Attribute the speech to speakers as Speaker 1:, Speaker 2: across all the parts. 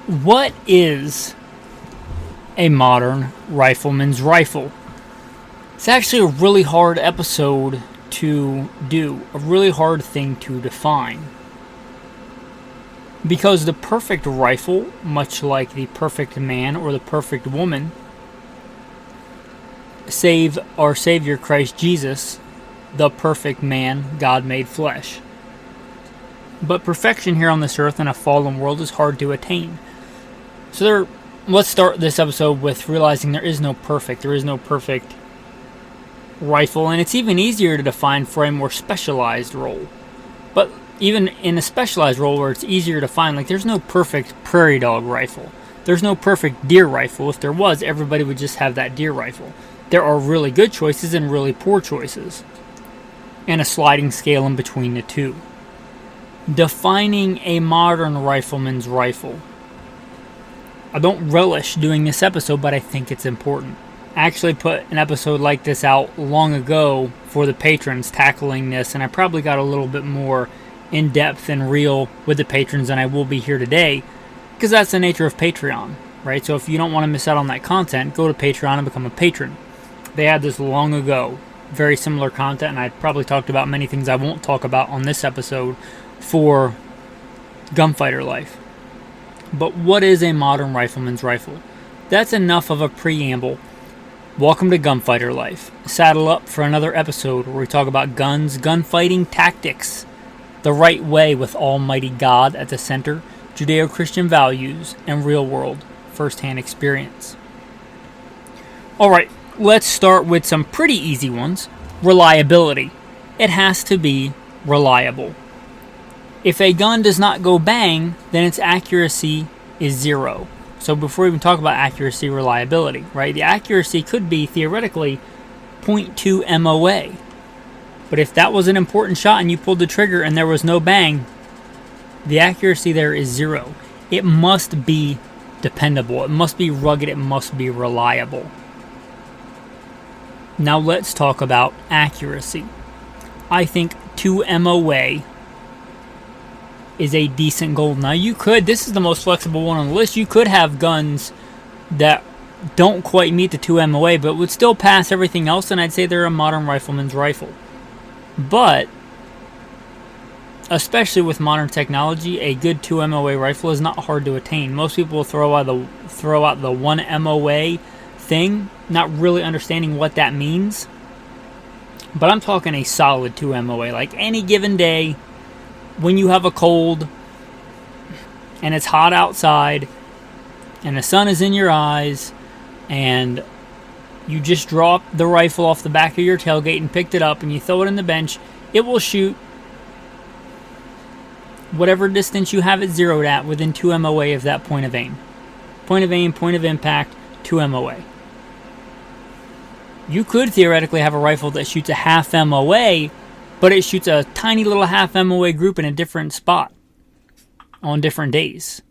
Speaker 1: What is a modern rifleman's rifle? It's actually a really hard episode to do, a really hard thing to define. Because the perfect rifle, much like the perfect man or the perfect woman, save our Savior Christ Jesus, the perfect man, God made flesh. But perfection here on this earth in a fallen world is hard to attain. So let's start this episode with realizing there is no perfect rifle, and it's even easier to define for a more specialized role. But even in a specialized role where it's easier to find, like there's no perfect prairie dog rifle. There's no perfect deer rifle. If there was, everybody would just have that deer rifle. There are really good choices and really poor choices, and a sliding scale in between the two. Defining a modern rifleman's rifle. I don't relish doing this episode, but I think it's important. I actually put an episode like this out long ago for the patrons tackling this, and I probably got a little bit more in-depth and real with the patrons than I will be here today, because that's the nature of Patreon, right? So if you don't want to miss out on that content, go to Patreon and become a patron. They had this long ago, very similar content, and I probably talked about many things I won't talk about on this episode for gunfighter life. But what is a modern rifleman's rifle? That's enough of a preamble. Welcome to Gunfighter Life. Saddle up for another episode where we talk about guns, gunfighting tactics, the right way with Almighty God at the center, Judeo-Christian values, and real-world first-hand experience. Alright, let's start with some pretty easy ones. Reliability. It has to be reliable. If a gun does not go bang, then its accuracy is 0. So before we even talk about accuracy, reliability, right? The accuracy could be theoretically 0.2 MOA. But if that was an important shot and you pulled the trigger and there was no bang, the accuracy there is 0. It must be dependable. It must be rugged. It must be reliable. Now let's talk about accuracy. I think 2 MOA is a decent goal. Now this is the most flexible one on the list. You could have guns that don't quite meet the 2 MOA, but would still pass everything else, and I'd say they're a modern rifleman's rifle. But, especially with modern technology, a good 2 MOA rifle is not hard to attain. Most people will throw out the 1 MOA thing, not really understanding what that means. But I'm talking a solid 2 MOA. Like any given day, when you have a cold and it's hot outside and the sun is in your eyes and you just drop the rifle off the back of your tailgate and picked it up and you throw it in the bench, it will shoot whatever distance you have it zeroed at within 2 MOA of that point of aim. Point of aim, point of impact, 2 MOA. You could theoretically have a rifle that shoots a half MOA, but it shoots a tiny little half MOA group in a different spot on different days.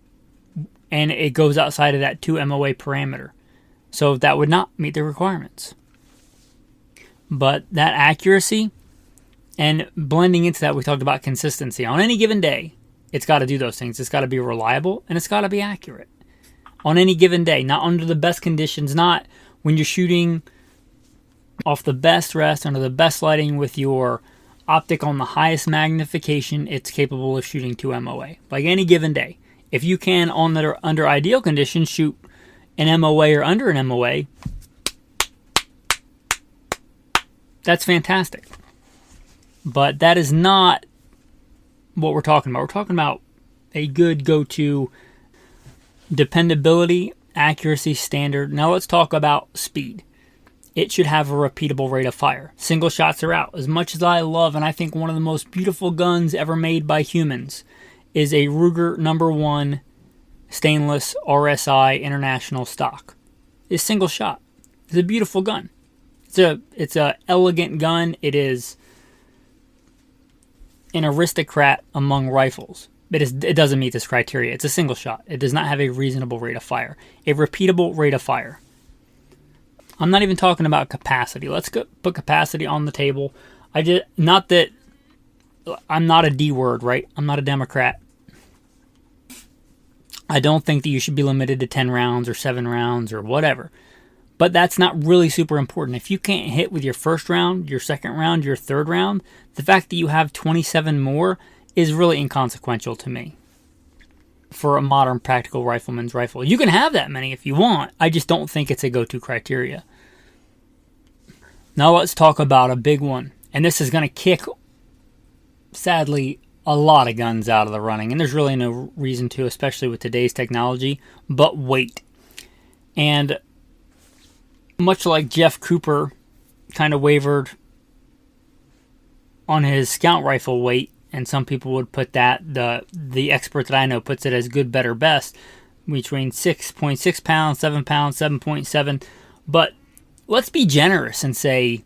Speaker 1: And it goes outside of that 2 MOA parameter. So that would not meet the requirements. But that accuracy and blending into that, we talked about consistency. On any given day, it's got to do those things. It's got to be reliable and it's got to be accurate. On any given day, not under the best conditions, not when you're shooting off the best rest, under the best lighting with your optic on the highest magnification, it's capable of shooting 2 MOA. Like any given day. If you can, under ideal conditions, shoot an MOA or under an MOA, that's fantastic. But that is not what we're talking about. We're talking about a good go-to dependability, accuracy standard. Now let's talk about speed. It should have a repeatable rate of fire. Single shots are out. As much as I love, and I think one of the most beautiful guns ever made by humans is a Ruger No. 1 stainless RSI international stock. It's single shot. It's a beautiful gun. It's a elegant gun. It is an aristocrat among rifles. It doesn't meet this criteria. It's a single shot. It does not have a reasonable rate of fire. A repeatable rate of fire. I'm not even talking about capacity. Let's put capacity on the table. Not that I'm not a D word, right? I'm not a Democrat. I don't think that you should be limited to 10 rounds or 7 rounds or whatever. But that's not really super important. If you can't hit with your first round, your second round, your third round, the fact that you have 27 more is really inconsequential to me for a modern practical rifleman's rifle. You can have that many if you want. I just don't think it's a go-to criteria. Now let's talk about a big one. And this is going to kick, sadly, a lot of guns out of the running. And there's really no reason to, especially with today's technology, but weight. And much like Jeff Cooper kind of wavered on his scout rifle weight, and some people would put that, the expert that I know puts it as good, better, best, between 6.6 pounds, 7 pounds, 7.7. But let's be generous and say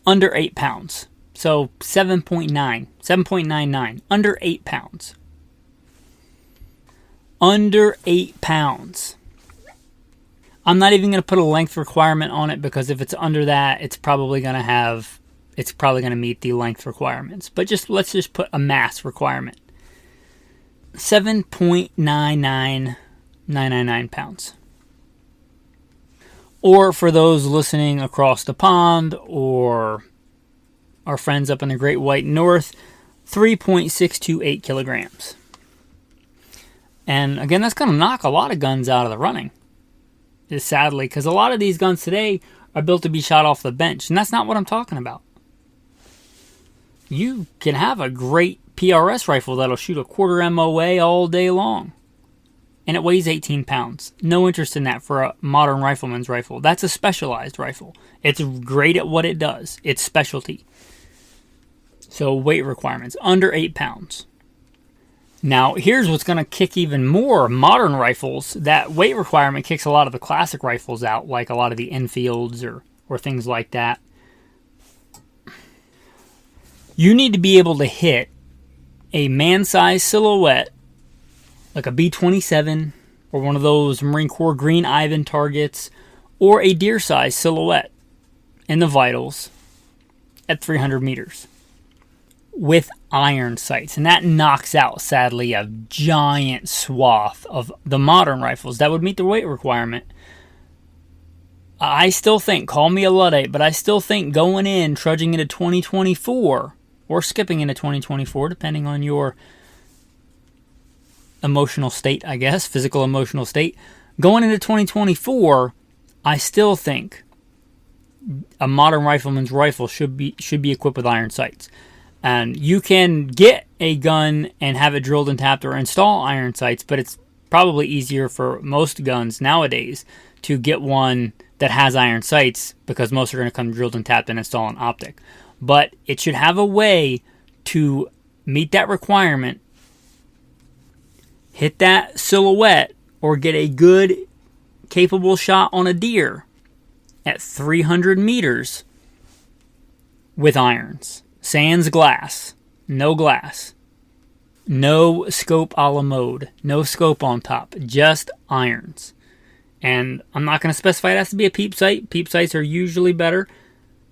Speaker 1: under 8 pounds. So 7.9, 7.99, under 8 pounds. Under 8 pounds. I'm not even going to put a length requirement on it, because if it's under that, it's probably going to meet the length requirements. But let's just put a mass requirement. 7.99999 pounds. Or for those listening across the pond or our friends up in the Great White North, 3.628 kilograms. And again, that's going to knock a lot of guns out of the running. Sadly, because a lot of these guns today are built to be shot off the bench, and that's not what I'm talking about. You can have a great PRS rifle that'll shoot a quarter MOA all day long, and it weighs 18 pounds. No interest in that for a modern rifleman's rifle. That's a specialized rifle. It's great at what it does. It's specialty. So weight requirements, under 8 pounds. Now, here's what's going to kick even more modern rifles. That weight requirement kicks a lot of the classic rifles out, like a lot of the Enfields or things like that. You need to be able to hit a man-sized silhouette, like a B-27 or one of those Marine Corps Green Ivan targets, or a deer-sized silhouette in the vitals at 300 meters. With iron sights, and that knocks out, sadly, a giant swath of the modern rifles that would meet the weight requirement. I still think, call me a Luddite, but I still think going in, trudging into 2024, or skipping into 2024, depending on your emotional state, I guess, physical emotional state, going into 2024, I still think a modern rifleman's rifle should be equipped with iron sights. And you can get a gun and have it drilled and tapped or install iron sights, but it's probably easier for most guns nowadays to get one that has iron sights, because most are going to come drilled and tapped and install an optic. But it should have a way to meet that requirement, hit that silhouette, or get a good, capable shot on a deer at 300 meters with irons. Sans glass. No glass. No scope a la mode. No scope on top. Just irons. And I'm not going to specify it has to be a peep sight. Peep sights are usually better,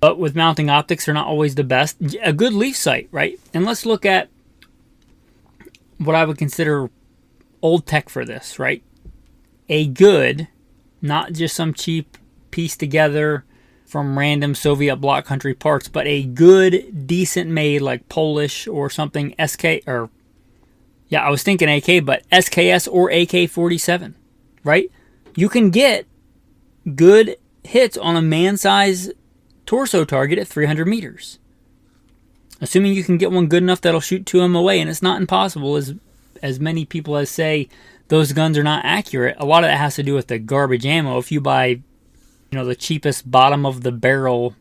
Speaker 1: but with mounting optics, they're not always the best. A good leaf sight, right? And let's look at what I would consider old tech for this, right? A good, not just some cheap piece together from random Soviet bloc country parts, but a good, decent made, like Polish or something, SK, or, yeah, I was thinking AK, but SKS or AK-47, right? You can get good hits on a man-sized torso target at 300 meters. Assuming you can get one good enough that'll shoot 2 MOA, and it's not impossible, as many people as say those guns are not accurate. A lot of that has to do with the garbage ammo. If you buy, the cheapest bottom of the barrel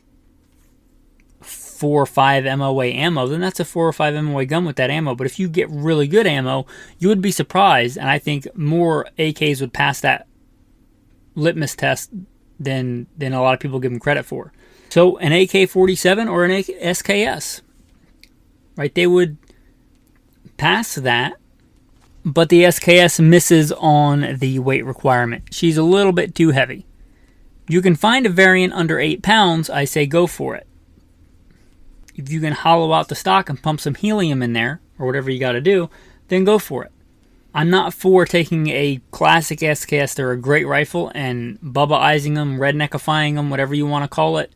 Speaker 1: 4 or 5 MOA ammo, then that's a 4 or 5 MOA gun with that ammo. But if you get really good ammo, you would be surprised, and I think more AKs would pass that litmus test than a lot of people give them credit for. So an AK-47 or an SKS, right? They would pass that, but the SKS misses on the weight requirement. She's a little bit too heavy. You can find a variant under 8 pounds, I say go for it. If you can hollow out the stock and pump some helium in there, or whatever you got to do, then go for it. I'm not for taking a classic SKS, they're a great rifle, and Bubba-izing them, redneckifying them, whatever you want to call it.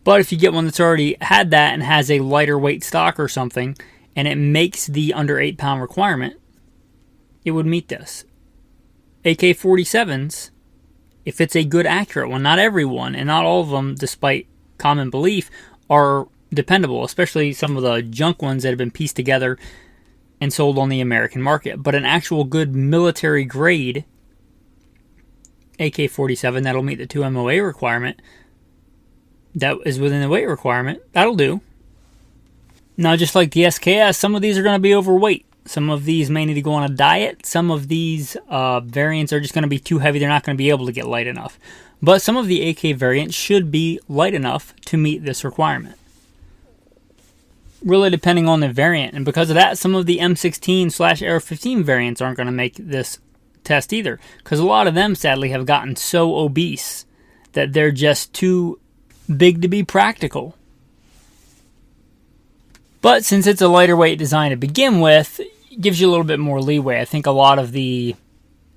Speaker 1: But if you get one that's already had that and has a lighter weight stock or something, and it makes the under 8 pound requirement, it would meet this. AK-47s, if it's a good accurate one, not every one, and not all of them, despite common belief, are dependable, especially some of the junk ones that have been pieced together and sold on the American market. But an actual good military grade AK-47 that'll meet the 2 MOA requirement, that is within the weight requirement, that'll do. Now, just like the SKS, some of these are going to be overweight. Some of these may need to go on a diet. Some of these variants are just going to be too heavy. They're not going to be able to get light enough. But some of the AK variants should be light enough to meet this requirement. Really depending on the variant. And because of that, some of the M16/AR-15 variants aren't going to make this test either. Because a lot of them, sadly, have gotten so obese that they're just too big to be practical. But since it's a lighter weight design to begin with, it gives you a little bit more leeway. I think a lot of the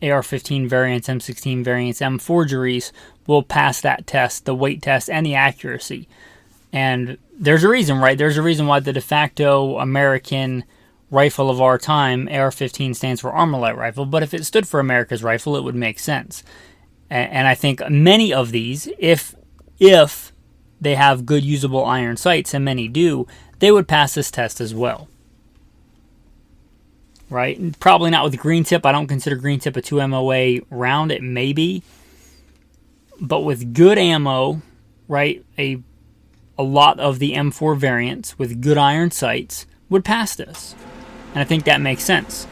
Speaker 1: AR-15 variants, M16 variants, M forgeries will pass that test, the weight test, and the accuracy. And there's a reason, right? There's a reason why the de facto American rifle of our time, AR-15, stands for Armalite rifle. But if it stood for America's rifle, it would make sense. And I think many of these, if they have good usable iron sights, and many do, they would pass this test as well. Right? And probably not with green tip. I don't consider green tip a 2 MOA round. It may be. But with good ammo, right, a lot of the M4 variants with good iron sights would pass this. And I think that makes sense.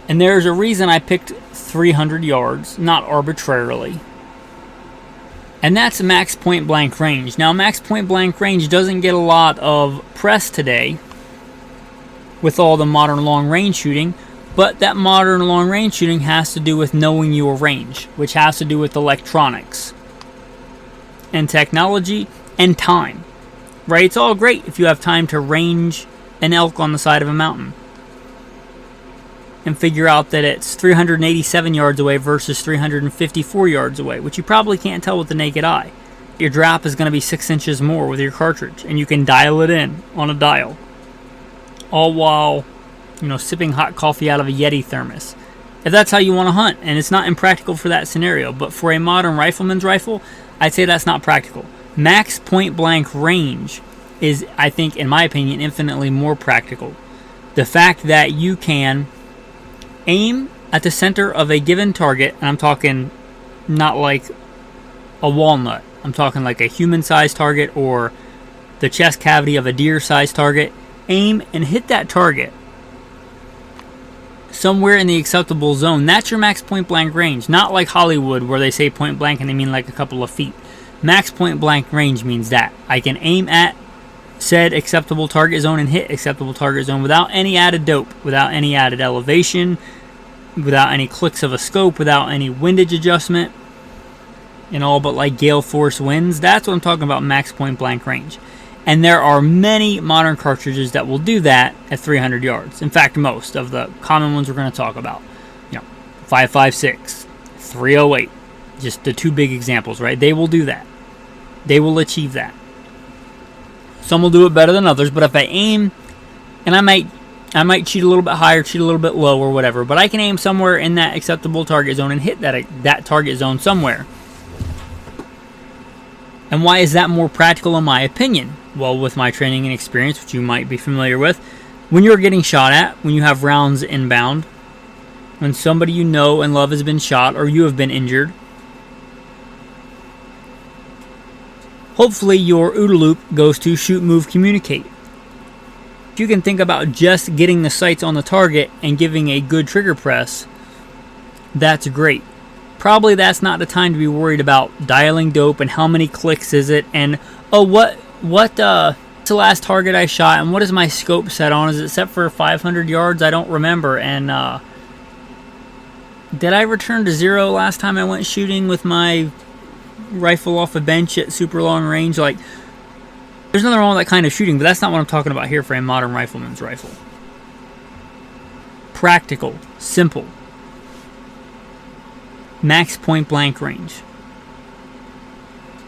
Speaker 1: And there's a reason I picked 300 yards, not arbitrarily. And that's max point blank range. Now, max point blank range doesn't get a lot of press today with all the modern long range shooting, but that modern long range shooting has to do with knowing your range, which has to do with electronics and technology and time. Right? It's all great if you have time to range an elk on the side of a mountain and figure out that it's 387 yards away versus 354 yards away, which you probably can't tell with the naked eye. Your drop is going to be 6 inches more with your cartridge, and you can dial it in on a dial, all while, sipping hot coffee out of a Yeti thermos. If that's how you want to hunt, and it's not impractical for that scenario, but for a modern rifleman's rifle, I'd say that's not practical. Max point blank range is, I think, in my opinion, infinitely more practical. The fact that you can aim at the center of a given target, and I'm talking not like a walnut. I'm talking like a human-sized target or the chest cavity of a deer-sized target. Aim and hit that target somewhere in the acceptable zone. That's your max point-blank range. Not like Hollywood where they say point-blank and they mean like a couple of feet. Max point-blank range means that I can aim at said acceptable target zone and hit acceptable target zone without any added dope, without any added elevation, without any clicks of a scope, without any windage adjustment, and all but like gale force winds. That's what I'm talking about, max point blank range. And there are many modern cartridges that will do that at 300 yards. In fact, most of the common ones we're going to talk about, 5.56, 308, just the two big examples, right? They will do that. They will achieve that. Some will do it better than others, but if I aim, and I might cheat a little bit higher, cheat a little bit low, or whatever, but I can aim somewhere in that acceptable target zone and hit that target zone somewhere. And why is that more practical in my opinion? Well, with my training and experience, which you might be familiar with, when you're getting shot at, when you have rounds inbound, when somebody you know and love has been shot or you have been injured, hopefully your OODA loop goes to shoot, move, communicate. If you can think about just getting the sights on the target and giving a good trigger press, that's great. Probably that's not the time to be worried about dialing dope and how many clicks is it and what's the last target I shot and what is my scope set on? Is it set for 500 yards? I don't remember. And did I return to 0 last time I went shooting with my rifle off a bench at super long range? Like, there's nothing wrong with that kind of shooting, but that's not what I'm talking about here for a modern rifleman's rifle. practical, simple. Max point blank range.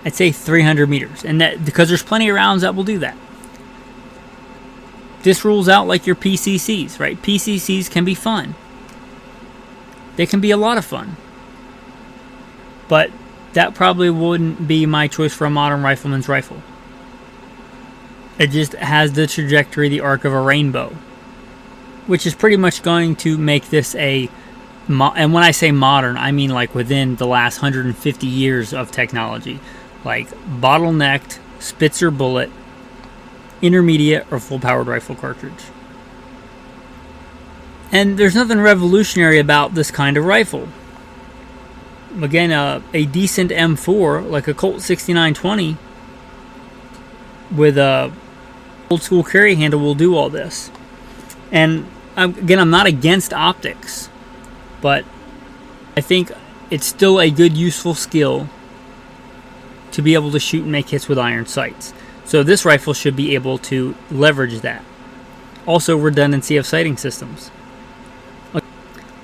Speaker 1: I'd say 300 meters. And that because there's plenty of rounds that will do that. This rules out like your PCCs, right? PCCs can be fun. They can be a lot of fun. But that probably wouldn't be my choice for a modern rifleman's rifle. It just has the trajectory, the arc of a rainbow, which is pretty much going to make this and when I say modern, I mean like within the last 150 years of technology, like bottlenecked Spitzer bullet, intermediate or full-powered rifle cartridge. And there's nothing revolutionary about this kind of rifle. Again, a decent M4, like a Colt 6920, with a old school carry handle will do all this. And again, I'm not against optics, but I think it's still a good, useful skill to be able to shoot and make hits with iron sights. So this rifle should be able to leverage that. Also, redundancy of sighting systems.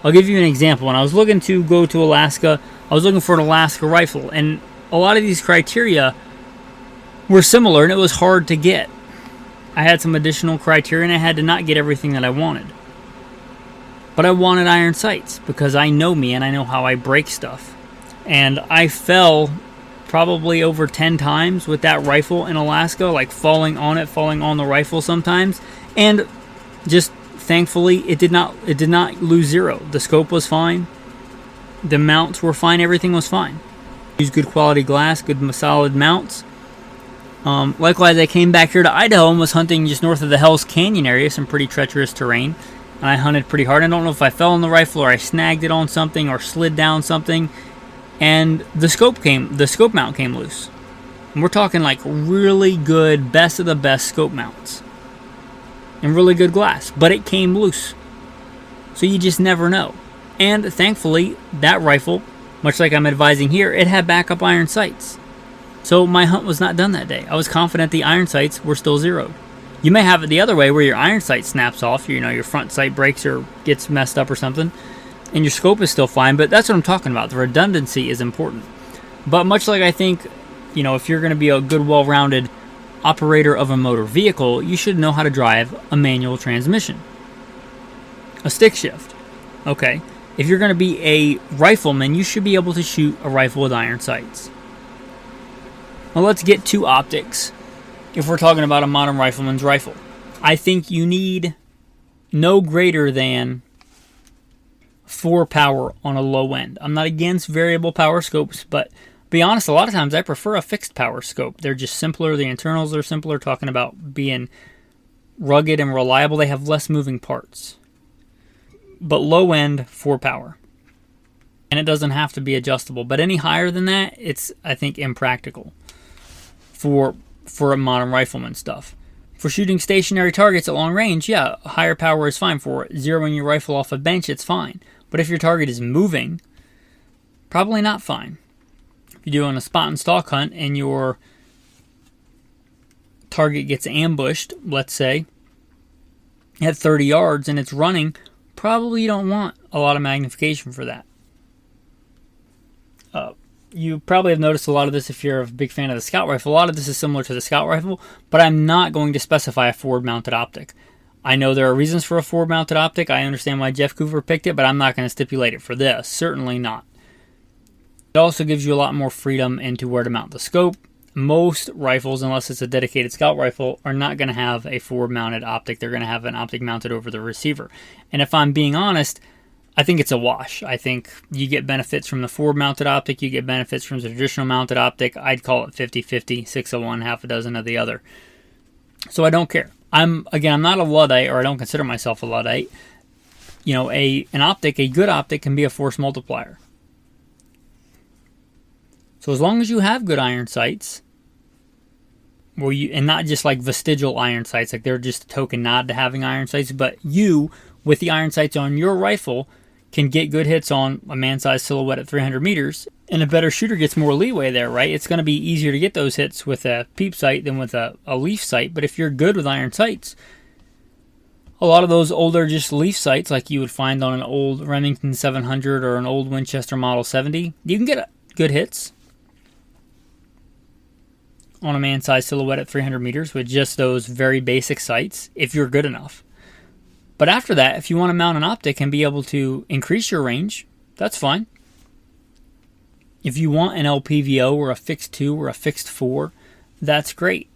Speaker 1: I'll give you an example. When I was looking to go to Alaska, I was looking for an Alaska rifle, and a lot of these criteria were similar, and it was hard to get. I had some additional criteria, and I had to not get everything that I wanted. But I wanted iron sights, because I know me, and I know how I break stuff. And I fell probably over 10 times with that rifle in Alaska, like falling on the rifle sometimes, and just thankfully it did not lose zero. The scope was fine, the mounts were fine, everything was fine. Used good quality glass, good solid mounts. Likewise, I came back here to Idaho and was hunting just north of the Hells Canyon area, some pretty treacherous terrain, and I hunted pretty hard. I don't know if I fell on the rifle or I snagged it on something or slid down something, and the scope mount came loose. And we're talking like really good, best of the best scope mounts and really good glass, but it came loose. So you just never know. And thankfully, that rifle, much like I'm advising here, it had backup iron sights. So my hunt was not done that day. I was confident the iron sights were still zeroed. You may have it the other way where your iron sight snaps off, your front sight breaks or gets messed up or something, and your scope is still fine, but that's what I'm talking about. The redundancy is important. But much like I think, if you're going to be a good, well-rounded operator of a motor vehicle, you should know how to drive a manual transmission. A stick shift. Okay. If you're going to be a rifleman, you should be able to shoot a rifle with iron sights. Well, let's get to optics. If we're talking about a modern rifleman's rifle, I think you need no greater than 4 power on a low end. I'm not against variable power scopes, but be honest, a lot of times I prefer a fixed power scope. They're just simpler. The internals are simpler. Talking about being rugged and reliable, they have less moving parts. But low end, 4 power. And it doesn't have to be adjustable. But any higher than that, it's, I think, impractical for a modern rifleman stuff. For shooting stationary targets at long range, yeah, higher power is fine. For zeroing your rifle off a bench, it's fine. But if your target is moving, probably not fine. If you're doing a spot and stalk hunt and your target gets ambushed, let's say, at 30 yards and it's running, probably you don't want a lot of magnification for that. You probably have noticed a lot of this if you're a big fan of the Scout rifle. A lot of this is similar to the Scout rifle, but I'm not going to specify a forward-mounted optic. I know there are reasons for a forward-mounted optic. I understand why Jeff Coover picked it, but I'm not going to stipulate it for this. Certainly not. It also gives you a lot more freedom into where to mount the scope. Most rifles, unless it's a dedicated Scout rifle, are not going to have a forward-mounted optic. They're going to have an optic mounted over the receiver. And if I'm being honest, I think it's a wash. I think you get benefits from the forward-mounted optic. You get benefits from the traditional mounted optic. I'd call it 50-50, 6 of one, half a dozen of the other. So I don't care. I'm not a Luddite, or I don't consider myself a Luddite. A good optic can be a force multiplier. So as long as you have good iron sights, and not just like vestigial iron sights, like they're just a token nod to having iron sights, but you, with the iron sights on your rifle, can get good hits on a man-sized silhouette at 300 meters, and a better shooter gets more leeway there, right? It's going to be easier to get those hits with a peep sight than with a leaf sight, but if you're good with iron sights, A lot of those older just leaf sights like you would find on an old Remington 700 or an old Winchester Model 70, you can get good hits on a man-sized silhouette at 300 meters with just those very basic sights if you're good enough. But after that, if you want to mount an optic and be able to increase your range, that's fine. If you want an LPVO or a fixed 2 or a fixed 4, that's great.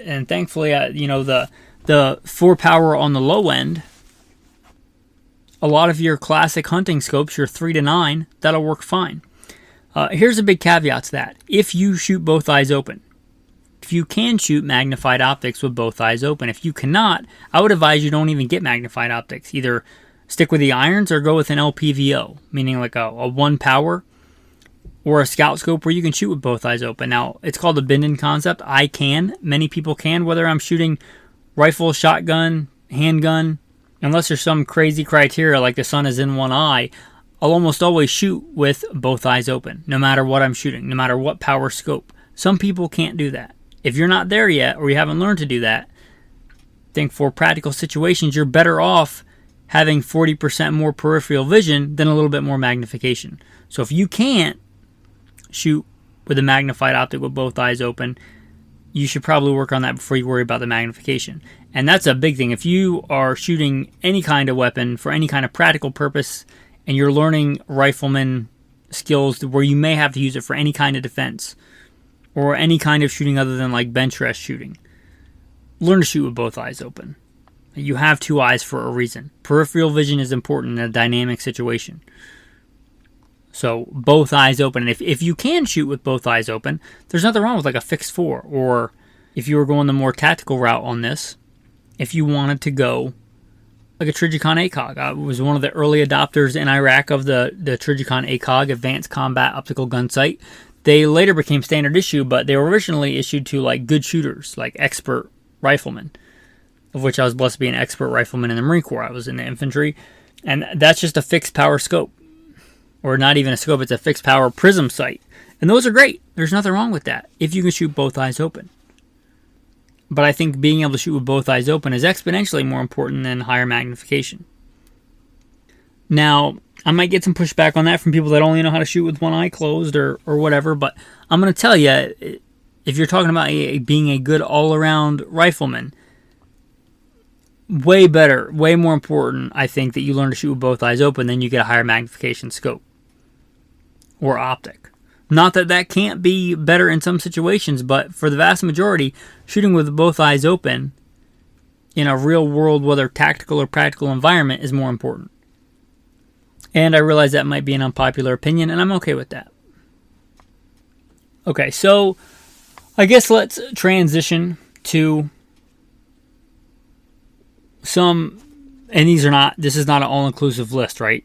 Speaker 1: And thankfully, the 4 power on the low end, a lot of your classic hunting scopes, your 3 to 9, that'll work fine. Here's a big caveat to that. If you shoot both eyes open, if you can shoot magnified optics with both eyes open. If you cannot, I would advise you don't even get magnified optics. Either stick with the irons or go with an LPVO, meaning like a 1 power or a scout scope where you can shoot with both eyes open. Now, it's called the Binden concept. I can. Many people can, whether I'm shooting rifle, shotgun, handgun. Unless there's some crazy criteria like the sun is in one eye, I'll almost always shoot with both eyes open, no matter what I'm shooting, no matter what power scope. Some people can't do that. If you're not there yet, or you haven't learned to do that, I think for practical situations, you're better off having 40% more peripheral vision than a little bit more magnification. So if you can't shoot with a magnified optic with both eyes open, you should probably work on that before you worry about the magnification. And that's a big thing. If you are shooting any kind of weapon for any kind of practical purpose, and you're learning rifleman skills where you may have to use it for any kind of defense, or any kind of shooting other than like bench rest shooting, learn to shoot with both eyes open. You have 2 eyes for a reason. Peripheral vision is important in a dynamic situation. So both eyes open. And if you can shoot with both eyes open, there's nothing wrong with like a fixed 4. Or if you were going the more tactical route on this, if you wanted to go like a Trijicon ACOG. I was one of the early adopters in Iraq of the Trijicon ACOG, Advanced Combat Optical Gun Sight. They later became standard issue, but they were originally issued to like good shooters, like expert riflemen, of which I was blessed to be an expert rifleman in the Marine Corps. I was in the infantry, and that's just a fixed power scope, or not even a scope, it's a fixed power prism sight. And those are great. There's nothing wrong with that if you can shoot both eyes open. But I think being able to shoot with both eyes open is exponentially more important than higher magnification. Now, I might get some pushback on that from people that only know how to shoot with one eye closed or whatever, but I'm going to tell you, if you're talking about being a good all-around rifleman, way better, way more important, I think, that you learn to shoot with both eyes open than you get a higher magnification scope or optic. Not that that can't be better in some situations, but for the vast majority, shooting with both eyes open in a real world, whether tactical or practical environment, is more important. And I realize that might be an unpopular opinion, and I'm okay with that. Okay, so I guess let's transition to some, and this is not an all-inclusive list, right?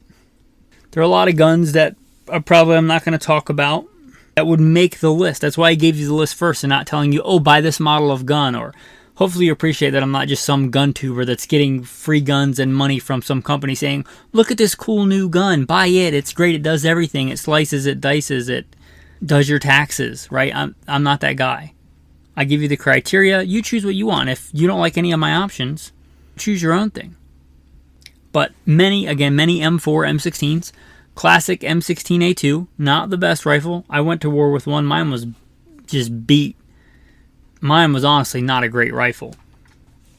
Speaker 1: There are a lot of guns that I'm not going to talk about that would make the list. That's why I gave you the list first and not telling you, oh, buy this model of gun, or hopefully you appreciate that I'm not just some gun tuber that's getting free guns and money from some company saying, look at this cool new gun, buy it, it's great, it does everything, it slices, it dices, it does your taxes, right? I'm not that guy. I give you the criteria, you choose what you want. If you don't like any of my options, choose your own thing. But many M4, M16s, classic M16A2, not the best rifle. I went to war with one, mine was just beat. Mine was honestly not a great rifle.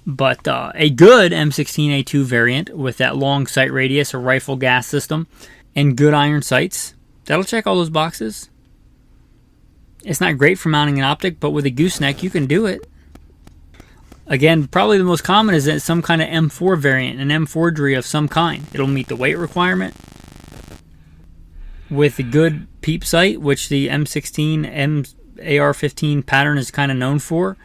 Speaker 1: But a good M16A2 variant with that long sight radius, a rifle gas system, and good iron sights, that'll check all those boxes. It's not great for mounting an optic, but with a gooseneck, you can do it. Again, probably the most common is some kind of M4 variant, an M4 of some kind. It'll meet the weight requirement. With a good peep sight, which the M16, AR-15 pattern is kind of known for,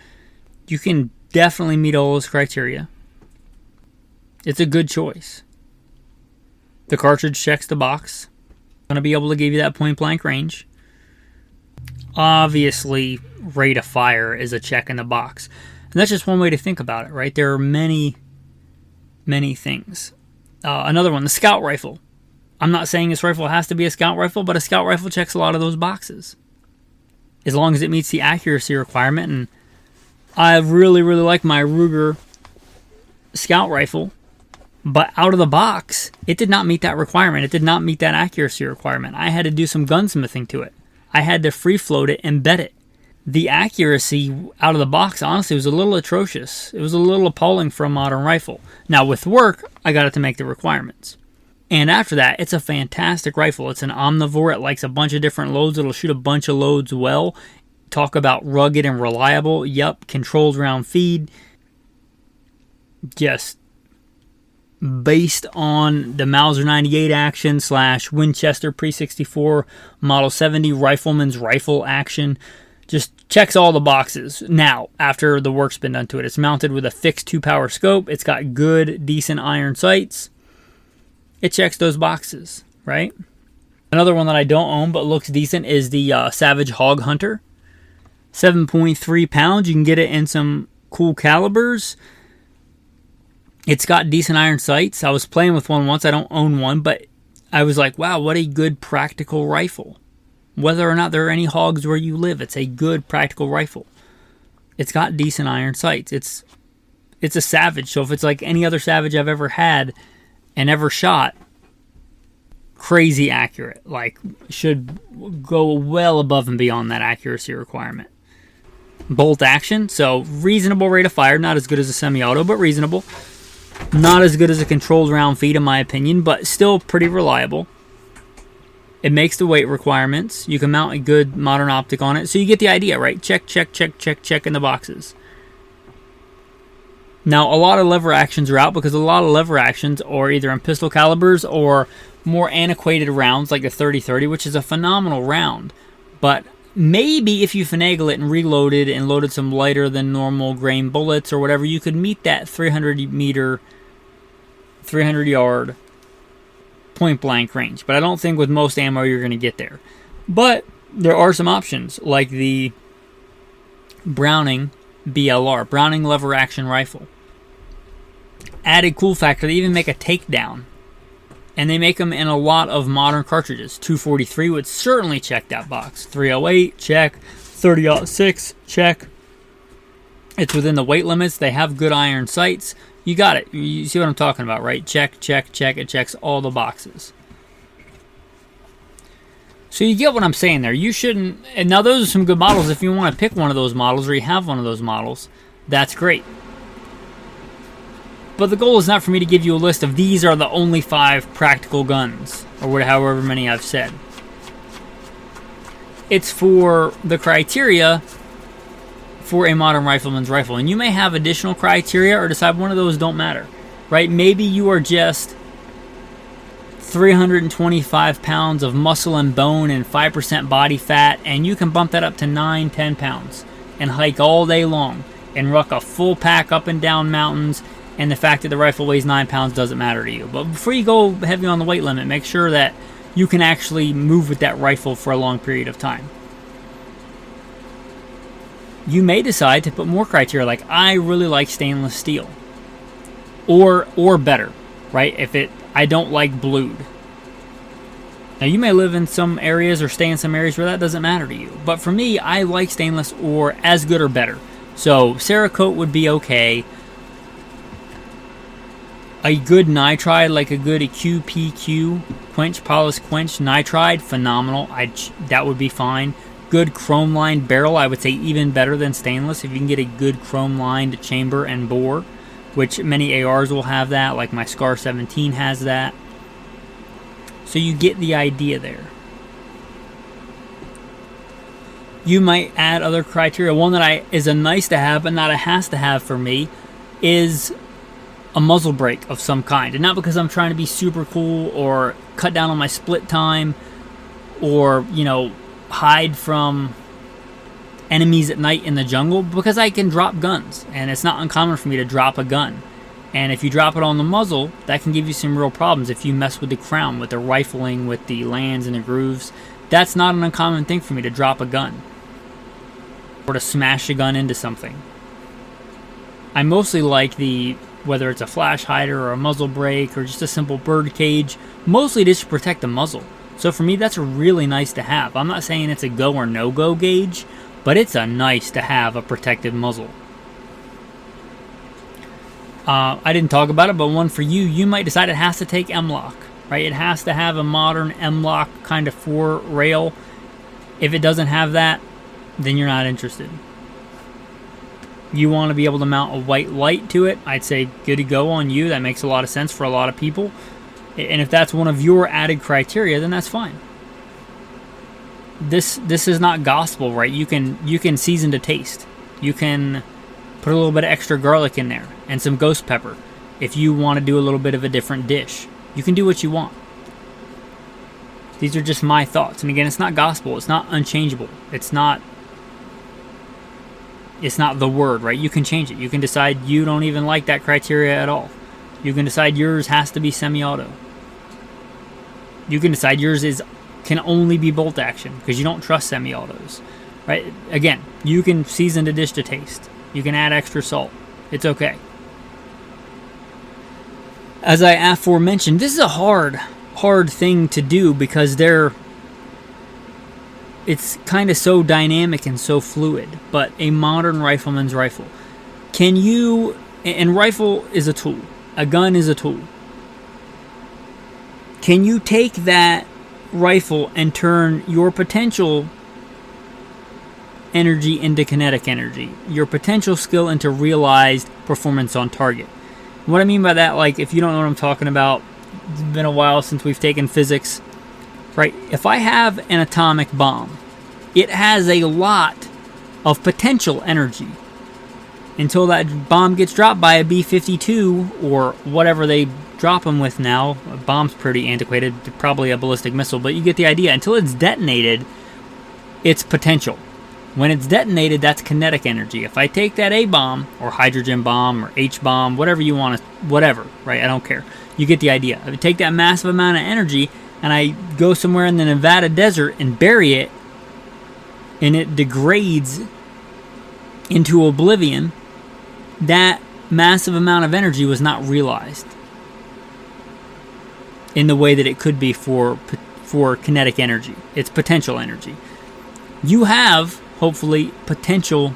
Speaker 1: you can definitely meet all those criteria. It's a good choice. The cartridge checks the box. Going to be able to give you that point-blank range. Obviously, rate of fire is a check in the box. And that's just one way to think about it, right? There are many, many things. Another one, the scout rifle. I'm not saying this rifle has to be a scout rifle, but a scout rifle checks a lot of those boxes, as long as it meets the accuracy requirement. And I really, really like my Ruger scout rifle, but out of the box, it did not meet that requirement. It did not meet that accuracy requirement. I had to do some gunsmithing to it. I had to free float it and bet it. The accuracy out of the box, honestly, was a little atrocious. It was a little appalling for a modern rifle. Now, with work, I got it to make the requirements. And after that, it's a fantastic rifle. It's an omnivore. It likes a bunch of different loads. It'll shoot a bunch of loads well. Talk about rugged and reliable. Yup, controlled round feed. Just based on the Mauser 98 action / Winchester Pre-64 Model 70 Rifleman's rifle action. Just checks all the boxes. Now, after the work's been done to it, it's mounted with a fixed 2-power scope. It's got good, decent iron sights. It checks those boxes, right? Another one that I don't own but looks decent is the Savage Hog Hunter. 7.3 pounds. You can get it in some cool calibers. It's got decent iron sights. I was playing with one once. I don't own one, but I was like, wow, what a good practical rifle. Whether or not there are any hogs where you live, it's a good practical rifle. It's got decent iron sights. It's a Savage, so if it's like any other Savage I've ever had and ever shot, crazy accurate. Like, should go well above and beyond that accuracy requirement. Bolt action, so reasonable rate of fire. Not as good as a semi-auto, but reasonable. Not as good as a controlled round feed, in my opinion, but still pretty reliable. It makes the weight requirements. You can mount a good modern optic on it. So you get the idea, right? Check, check, check, check, check in the boxes. Now, a lot of lever actions are out because a lot of lever actions are either in pistol calibers or more antiquated rounds like the 30-30, which is a phenomenal round. But maybe if you finagle it and reloaded and loaded some lighter than normal grain bullets or whatever, you could meet that 300-yard point-blank range. But I don't think with most ammo you're going to get there. But there are some options, like the Browning BLR, Browning Lever Action Rifle. Added cool factor, they even make a takedown. And they make them in a lot of modern cartridges. 243 would certainly check that box. 308, check. 30-06, check. It's within the weight limits. They have good iron sights. You got it. You see what I'm talking about, right? Check, check, check. It checks all the boxes. So you get what I'm saying there. You shouldn't... And now those are some good models. If you want to pick one of those models or you have one of those models, that's great. But the goal is not for me to give you a list of these are the only 5 practical guns, or however many I've said. It's for the criteria for a modern rifleman's rifle. And you may have additional criteria or decide one of those don't matter, right? Maybe you are just 325 pounds of muscle and bone and 5% body fat, and you can bump that up to 9-10 pounds and hike all day long and ruck a full pack up and down mountains, and the fact that the rifle weighs 9 pounds doesn't matter to you. But before you go heavy on the weight limit, make sure that you can actually move with that rifle for a long period of time. You may decide to put more criteria, like I really like stainless steel, or better, right? I don't like blued. Now you may live in some areas or stay in some areas where that doesn't matter to you, but for me, I like stainless or as good or better. So Cerakote would be okay. A good nitride, like a good QPQ, polished quench nitride, phenomenal. That would be fine. Good chrome lined barrel, I would say even better than stainless. If you can get a good chrome lined chamber and bore, which many ARs will have that, like my Scar 17 has that. So you get the idea there. You might add other criteria. One that is a nice to have, but not a has to have for me, is a muzzle brake of some kind. And not because I'm trying to be super cool or cut down on my split time or, hide from enemies at night in the jungle, because I can drop guns, and it's not uncommon for me to drop a gun. And if you drop it on the muzzle, that can give you some real problems if you mess with the crown, with the rifling, with the lands and the grooves. That's not an uncommon thing for me to drop a gun or to smash a gun into something. I mostly like whether it's a flash hider or a muzzle brake or just a simple bird cage, mostly just to protect the muzzle. So for me, that's really nice to have. I'm not saying it's a go or no-go gauge, but it's a nice to have a protected muzzle. I didn't talk about it, but one for you, you might decide it has to take M-LOK, right? It has to have a modern M-LOK kind of 4 rail. If it doesn't have that, then you're not interested. You want to be able to mount a white light to it, I'd say good to go on you. That makes a lot of sense for a lot of people. And if that's one of your added criteria, then that's fine. This is not gospel, right? You can season to taste. You can put a little bit of extra garlic in there and some ghost pepper if you want to do a little bit of a different dish. You can do what you want. These are just my thoughts. And again, it's not gospel. It's not unchangeable. It's not the word, right? You can change it. You can decide you don't even like that criteria at all. You can decide yours has to be semi-auto. You can decide yours can only be bolt action because you don't trust semi-autos, right? Again, you can season the dish to taste. You can add extra salt. It's okay. As I aforementioned, this is a hard thing to do because it's kind of so dynamic and so fluid. But a modern rifleman's rifle, and rifle is a tool. A gun is a tool. Can you take that rifle and turn your potential energy into kinetic energy, your potential skill into realized performance on target? What I mean by that, like if you don't know what I'm talking about, it's been a while since we've taken physics, right? If I have an atomic bomb, it has a lot of potential energy until that bomb gets dropped by a B-52 or whatever they drop them with now. A bomb's pretty antiquated, probably a ballistic missile, but you get the idea. Until it's detonated, it's potential. When it's detonated, that's kinetic energy. If I take that A-bomb, or hydrogen bomb, or H-bomb, whatever you want to, whatever, right? I don't care. You get the idea. If I take that massive amount of energy, and I go somewhere in the Nevada desert and bury it, and it degrades into oblivion, that massive amount of energy was not realized in the way that it could be for kinetic energy. It's potential energy. You have, hopefully, potential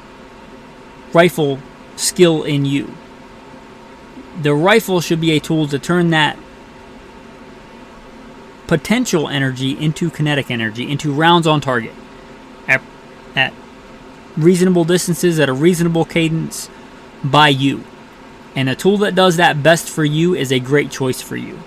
Speaker 1: rifle skill in you. The rifle should be a tool to turn that potential energy into kinetic energy, into rounds on target at reasonable distances, at a reasonable cadence by you. And a tool that does that best for you is a great choice for you.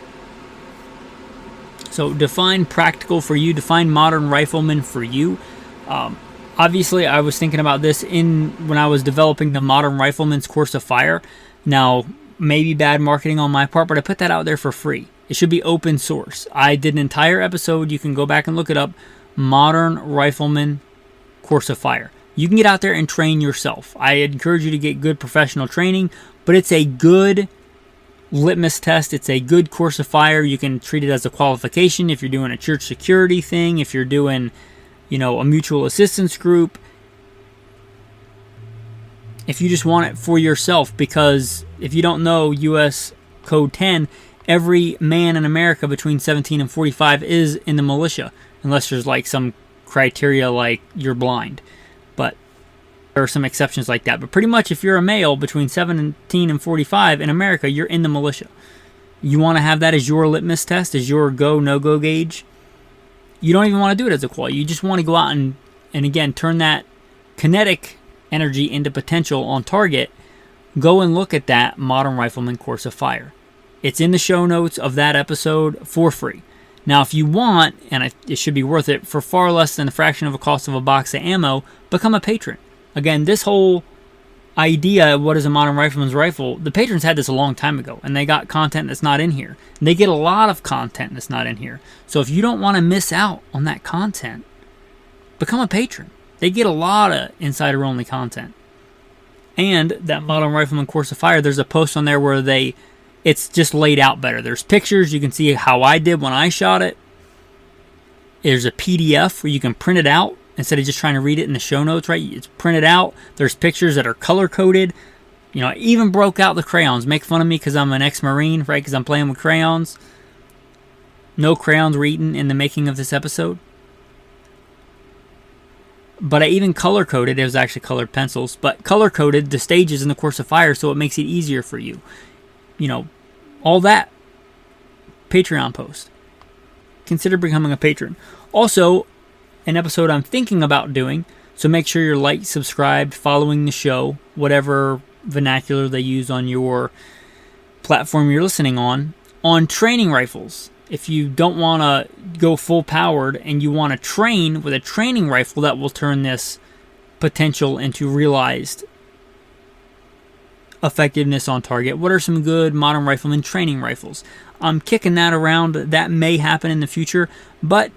Speaker 1: So define practical for you, define modern rifleman for you. Obviously, I was thinking about this when I was developing the Modern Rifleman's Course of Fire. Now, maybe bad marketing on my part, but I put that out there for free. It should be open source. I did an entire episode. You can go back and look it up. Modern Rifleman Course of Fire. You can get out there and train yourself. I encourage you to get good professional training, but it's a good litmus test. It's a good course of fire. You can treat it as a qualification if you're doing a church security thing, if you're doing, a mutual assistance group. If you just want it for yourself, because if you don't know U.S. Code 10, every man in America between 17 and 45 is in the militia, unless there's like some criteria like you're blind. But there are some exceptions like that. But pretty much if you're a male between 17 and 45 in America, you're in the militia. You want to have that as your litmus test, as your go, no-go gauge. You don't even want to do it as a qual. You just want to go out and again, turn that kinetic energy into potential on target. Go and look at that Modern Rifleman Course of Fire. It's in the show notes of that episode for free. Now, if you want, and it should be worth it, for far less than a fraction of the cost of a box of ammo, become a patron. Again, this whole idea of what is a modern rifleman's rifle, the patrons had this a long time ago, and they got content that's not in here. And they get a lot of content that's not in here. So if you don't want to miss out on that content, become a patron. They get a lot of insider-only content. And that Modern Rifleman Course of Fire, there's a post on there where it's just laid out better. There's pictures. You can see how I did when I shot it. There's a PDF where you can print it out instead of just trying to read it in the show notes, right? It's printed out. There's pictures that are color-coded. I even broke out the crayons. Make fun of me because I'm an ex-Marine, right? Because I'm playing with crayons. No crayons were eaten in the making of this episode. But I even color-coded. It was actually colored pencils. But color-coded the stages in the Course of Fire so it makes it easier for you. all that Patreon post. Consider becoming a patron. Also, an episode I'm thinking about doing, so make sure you're like, subscribed, following the show, whatever vernacular they use on your platform you're listening on training rifles. If you don't want to go full powered and you want to train with a training rifle that will turn this potential into realized effectiveness on target, what are some good modern rifleman training rifles? I'm kicking that around. That may happen in the future, but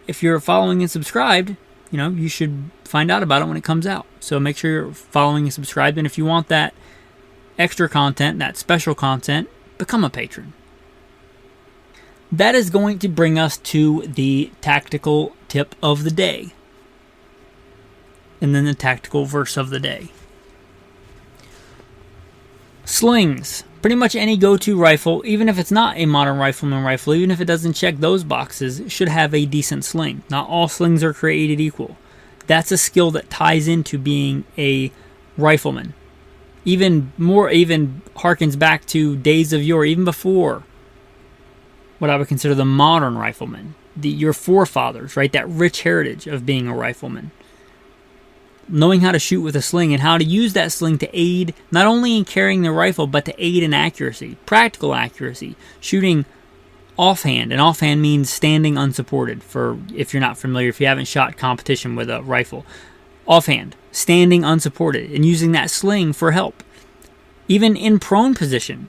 Speaker 1: if you're following and subscribed, you should find out about it when it comes out. So make sure you're following and subscribed, and if you want that extra content, that special content, become a patron. That is going to bring us to the tactical tip of the day, and then the tactical verse of the day. Slings. Pretty much any go-to rifle, even if it's not a modern rifleman rifle, even if it doesn't check those boxes, should have a decent sling. Not all slings are created equal. That's a skill that ties into being a rifleman. Even harkens back to days of yore, even before what I would consider the modern rifleman. Your forefathers, right? That rich heritage of being a rifleman. Knowing how to shoot with a sling and how to use that sling to aid not only in carrying the rifle, but to aid in accuracy, practical accuracy, shooting offhand. And offhand means standing unsupported, for if you're not familiar, if you haven't shot competition with a rifle. Offhand, standing unsupported, and using that sling for help. Even in prone position,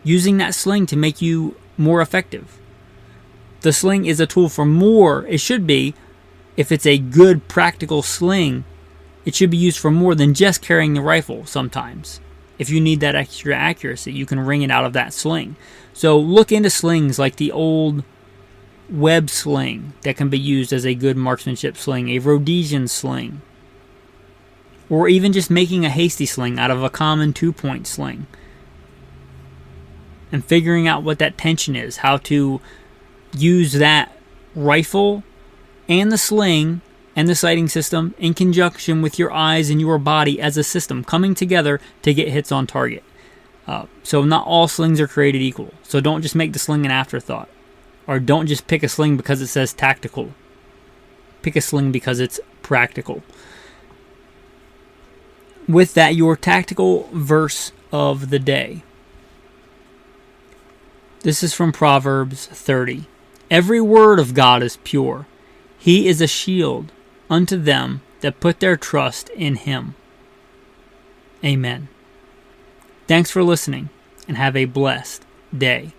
Speaker 1: using that sling to make you more effective. The sling is a tool for more. It should be, if it's a good practical sling, it should be used for more than just carrying the rifle sometimes. If you need that extra accuracy, you can wring it out of that sling. So look into slings like the old web sling that can be used as a good marksmanship sling, a Rhodesian sling, or even just making a hasty sling out of a common 2-point sling. And figuring out what that tension is, how to use that rifle and the sling and the sighting system in conjunction with your eyes and your body as a system coming together to get hits on target. So not all slings are created equal. So don't just make the sling an afterthought. Or don't just pick a sling because it says tactical. Pick a sling because it's practical. With that, your tactical verse of the day. This is from Proverbs 30. Every word of God is pure. He is a shield unto them that put their trust in Him. Amen. Thanks for listening, and have a blessed day.